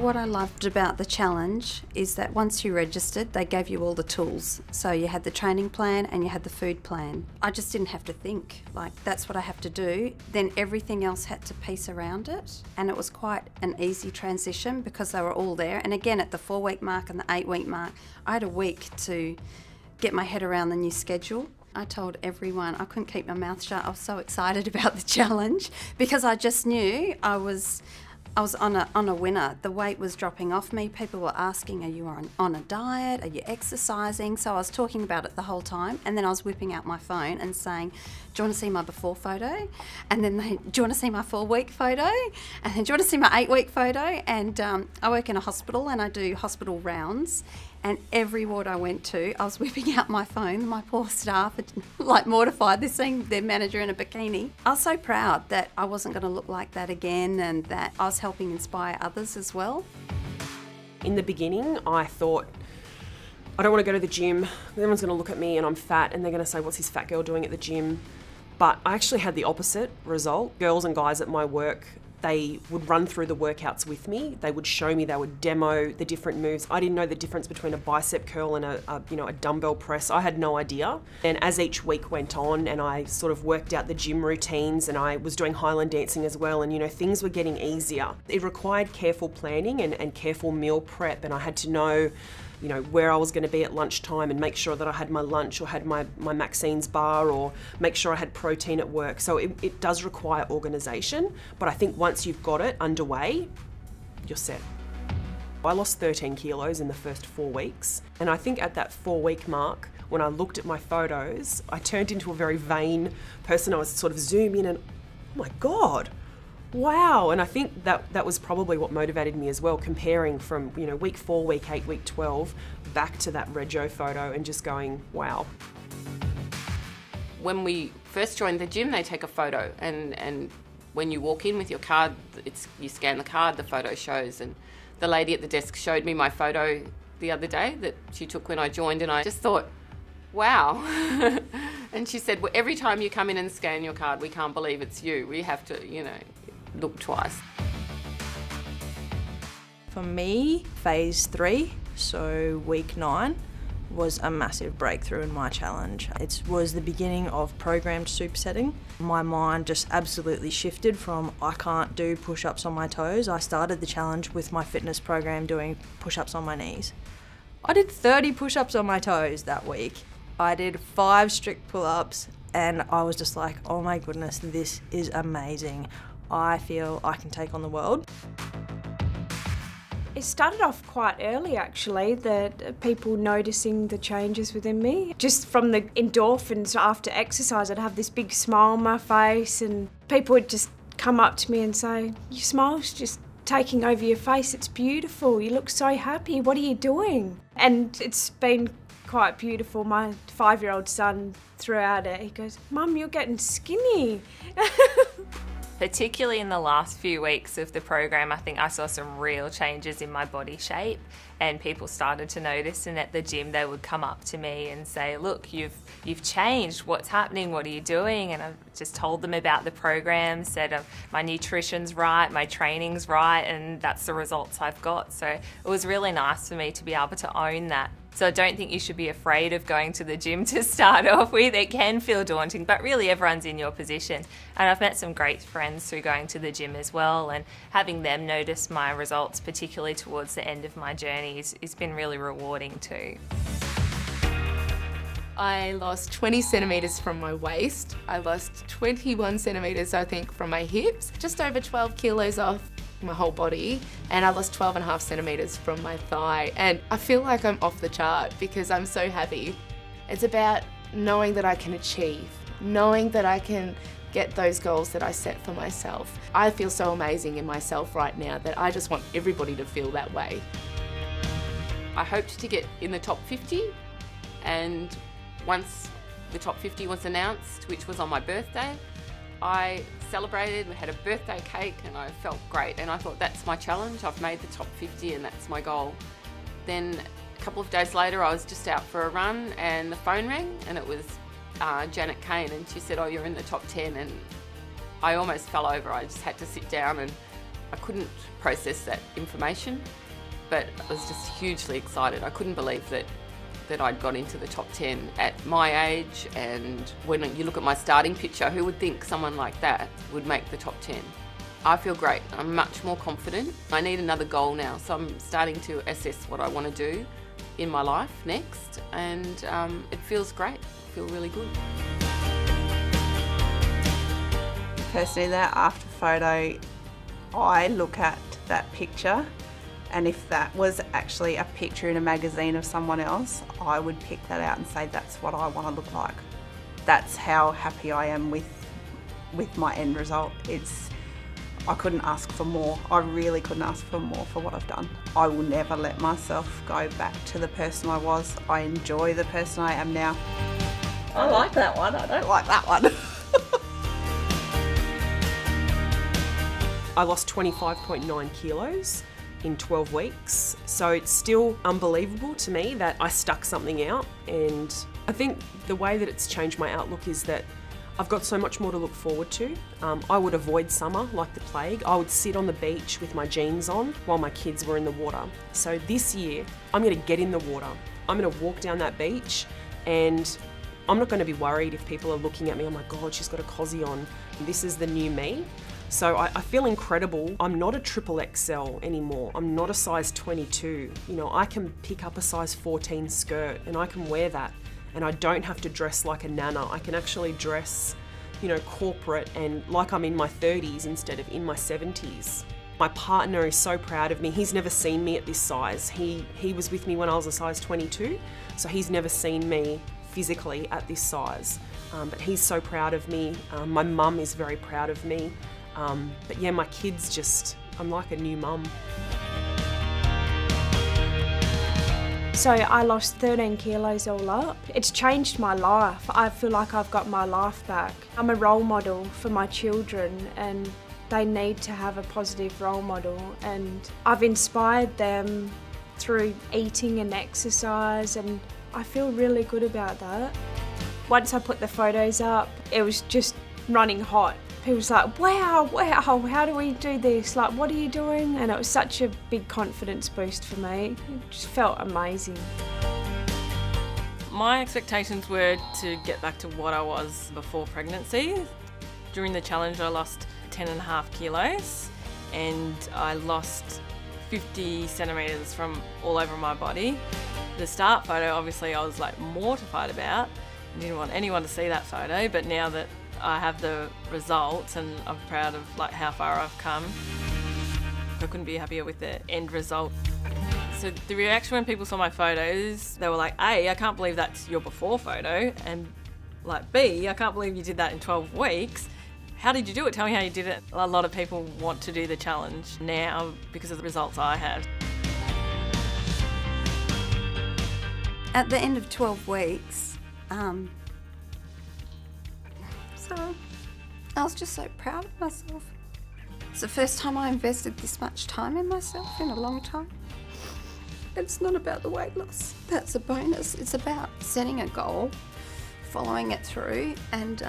What I loved about the challenge is that once you registered, they gave you all the tools. So you had the training plan and you had the food plan. I just didn't have to think, like, that's what I have to do. Then everything else had to piece around it. And it was quite an easy transition because they were all there. And again, at the 4-week mark and the 8-week mark, I had a week to get my head around the new schedule. I told everyone, I couldn't keep my mouth shut. I was so excited about the challenge because I just knew I was on a winner. The weight was dropping off me. People were asking, are you on a diet? Are you exercising? So I was talking about it the whole time, and then I was whipping out my phone and saying, do you want to see my before photo? And then do you want to see my 4-week photo? And then do you want to see my 8-week photo? And I work in a hospital and I do hospital rounds. And every ward I went to, I was whipping out my phone. My poor staff had like mortified. They're seeing their manager in a bikini. I was so proud that I wasn't going to look like that again and that I was helping inspire others as well. In the beginning, I thought, I don't want to go to the gym. Everyone's going to look at me and I'm fat and they're going to say, what's this fat girl doing at the gym? But I actually had the opposite result. Girls and guys at my work, they would run through the workouts with me. They would show me, they would demo the different moves. I didn't know the difference between a bicep curl and a dumbbell press. I had no idea. And as each week went on and I sort of worked out the gym routines and I was doing Highland dancing as well, and things were getting easier. It required careful planning and careful meal prep, and I had to know where I was going to be at lunchtime and make sure that I had my lunch or had my Maxine's bar or make sure I had protein at work. So it does require organisation, but I think once you've got it underway, you're set. I lost 13 kilos in the first 4 weeks, and I think at that 4-week mark, when I looked at my photos, I turned into a very vain person. I was sort of zoom in and, oh my God, wow. And I think that was probably what motivated me as well, comparing from week 4, week 8, week 12 back to that rego photo and just going, wow. When we first joined the gym, they take a photo, and when you walk in with your card, you scan the card, the photo shows. And the lady at the desk showed me my photo the other day that she took when I joined, and I just thought, wow. And she said, well, every time you come in and scan your card, we can't believe it's you. We have to, look twice. For me, phase 3, so week 9, was a massive breakthrough in my challenge. It was the beginning of programmed supersetting. My mind just absolutely shifted from I can't do push-ups on my toes. I started the challenge with my fitness program doing push-ups on my knees. I did 30 push-ups on my toes that week. I did 5 strict pull-ups, and I was just like, oh my goodness, this is amazing. I feel I can take on the world. It started off quite early actually, that people noticing the changes within me. Just from the endorphins after exercise, I'd have this big smile on my face and people would just come up to me and say, your smile's just taking over your face, it's beautiful, you look so happy, what are you doing? And it's been quite beautiful. My 5-year-old son throughout it, he goes, Mum, you're getting skinny. Particularly in the last few weeks of the program, I think I saw some real changes in my body shape, and people started to notice, and at the gym they would come up to me and say, look, you've changed, what's happening, what are you doing? And I just told them about the program, said my nutrition's right, my training's right, and that's the results I've got. So it was really nice for me to be able to own that. So I don't think you should be afraid of going to the gym to start off with. It can feel daunting, but really everyone's in your position. And I've met some great friends through going to the gym as well, and having them notice my results, particularly towards the end of my journey, has been really rewarding too. I lost 20 centimetres from my waist. I lost 21 centimetres, I think, from my hips. Just over 12 kilos off my whole body, and I lost 12.5 centimetres from my thigh, and I feel like I'm off the chart because I'm so happy. It's about knowing that I can achieve, knowing that I can get those goals that I set for myself. I feel so amazing in myself right now that I just want everybody to feel that way. I hoped to get in the top 50, and once the top 50 was announced, which was on my birthday, I celebrated, we had a birthday cake, and I felt great, and I thought, that's my challenge, I've made the top 50 and that's my goal. Then a couple of days later I was just out for a run and the phone rang, and it was Janet Kane, and she said, oh, you're in the top 10, and I almost fell over. I just had to sit down and I couldn't process that information, but I was just hugely excited. I couldn't believe that I'd got into the top 10 at my age, and when you look at my starting picture, who would think someone like that would make the top 10? I feel great. I'm much more confident. I need another goal now, so I'm starting to assess what I want to do in my life next, and it feels great. I feel really good. Personally, that after photo, I look at that picture, and if that was actually a picture in a magazine of someone else, I would pick that out and say that's what I want to look like. That's how happy I am with my end result. I couldn't ask for more. I really couldn't ask for more for what I've done. I will never let myself go back to the person I was. I enjoy the person I am now. I like that one. I don't like that one. I lost 25.9 kilos in 12 weeks. So it's still unbelievable to me that I stuck something out, and I think the way that it's changed my outlook is that I've got so much more to look forward to. I would avoid summer like the plague. I would sit on the beach with my jeans on while my kids were in the water. So this year, I'm gonna get in the water. I'm gonna walk down that beach, and I'm not gonna be worried if people are looking at me, oh my God, she's got a cosy on. This is the new me. So I feel incredible. I'm not a triple XL anymore. I'm not a size 22. You know, I can pick up a size 14 skirt and I can wear that. And I don't have to dress like a nana. I can actually dress, you know, corporate and like I'm in my 30s instead of in my 70s. My partner is so proud of me. He's never seen me at this size. He was with me when I was a size 22, so he's never seen me physically at this size. But he's so proud of me. My mum is very proud of me. But yeah, my kids just, I'm like a new mum. So I lost 13 kilos all up. It's changed my life. I feel like I've got my life back. I'm a role model for my children, and they need to have a positive role model, and I've inspired them through eating and exercise, and I feel really good about that. Once I put the photos up, it was just running hot. People was like, wow, how do we do this? Like, what are you doing? And it was such a big confidence boost for me. It just felt amazing. My expectations were to get back to what I was before pregnancy. During the challenge, I lost 10.5 kilos, and I lost 50 centimetres from all over my body. The start photo, obviously, I was like mortified about. I didn't want anyone to see that photo, but now that I have the results and I'm proud of like how far I've come, I couldn't be happier with the end result. So the reaction when people saw my photos, they were like, A, I can't believe that's your before photo, and like B, I can't believe you did that in 12 weeks. How did you do it? Tell me how you did it. A lot of people want to do the challenge now because of the results I have. At the end of 12 weeks, so I was just so proud of myself. It's the first time I invested this much time in myself in a long time. It's not about the weight loss. That's a bonus. It's about setting a goal, following it through, and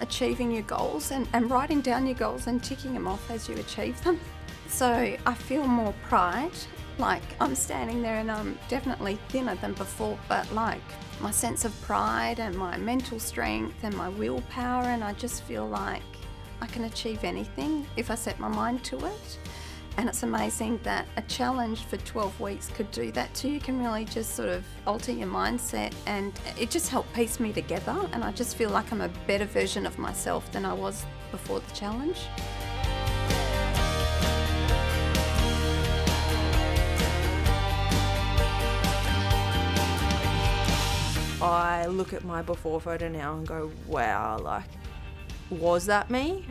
achieving your goals, and writing down your goals and ticking them off as you achieve them. So I feel more pride. Like, I'm standing there and I'm definitely thinner than before, but like my sense of pride and my mental strength and my willpower, and I just feel like I can achieve anything if I set my mind to it. And it's amazing that a challenge for 12 weeks could do that too. You can really just sort of alter your mindset, and it just helped piece me together, and I just feel like I'm a better version of myself than I was before the challenge. I look at my before photo now and go, wow, like, was that me?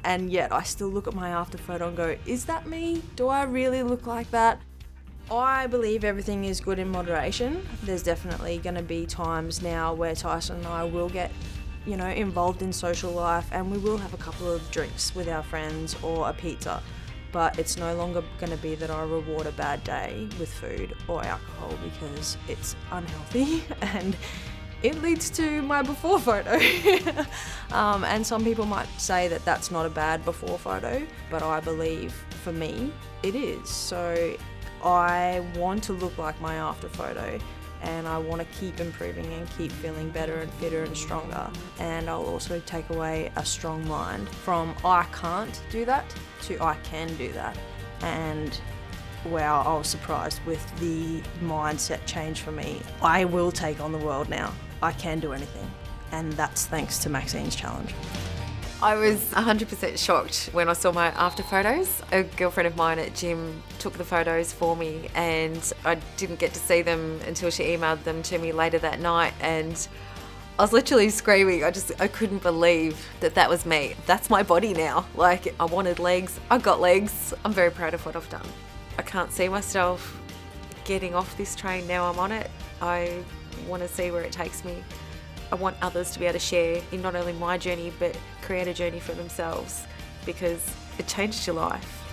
And yet I still look at my after photo and go, is that me? Do I really look like that? I believe everything is good in moderation. There's definitely going to be times now where Tyson and I will get, you know, involved in social life, and we will have a couple of drinks with our friends or a pizza. But it's no longer going to be that I reward a bad day with food or alcohol, because it's unhealthy and it leads to my before photo. And some people might say that that's not a bad before photo, but I believe for me, it is. So I want to look like my after photo, and I want to keep improving and keep feeling better and fitter and stronger. And I'll also take away a strong mind from I can't do that to I can do that. And wow, I was surprised with the mindset change for me. I will take on the world now. I can do anything. And that's thanks to Maxine's challenge. I was 100% shocked when I saw my after photos. A girlfriend of mine at gym took the photos for me, and I didn't get to see them until she emailed them to me later that night, and I was literally screaming. I couldn't believe that that was me. That's my body now. Like, I wanted legs, I got legs. I'm very proud of what I've done. I can't see myself getting off this train now I'm on it. I want to see where it takes me. I want others to be able to share in not only my journey, but create a journey for themselves, because it changed your life.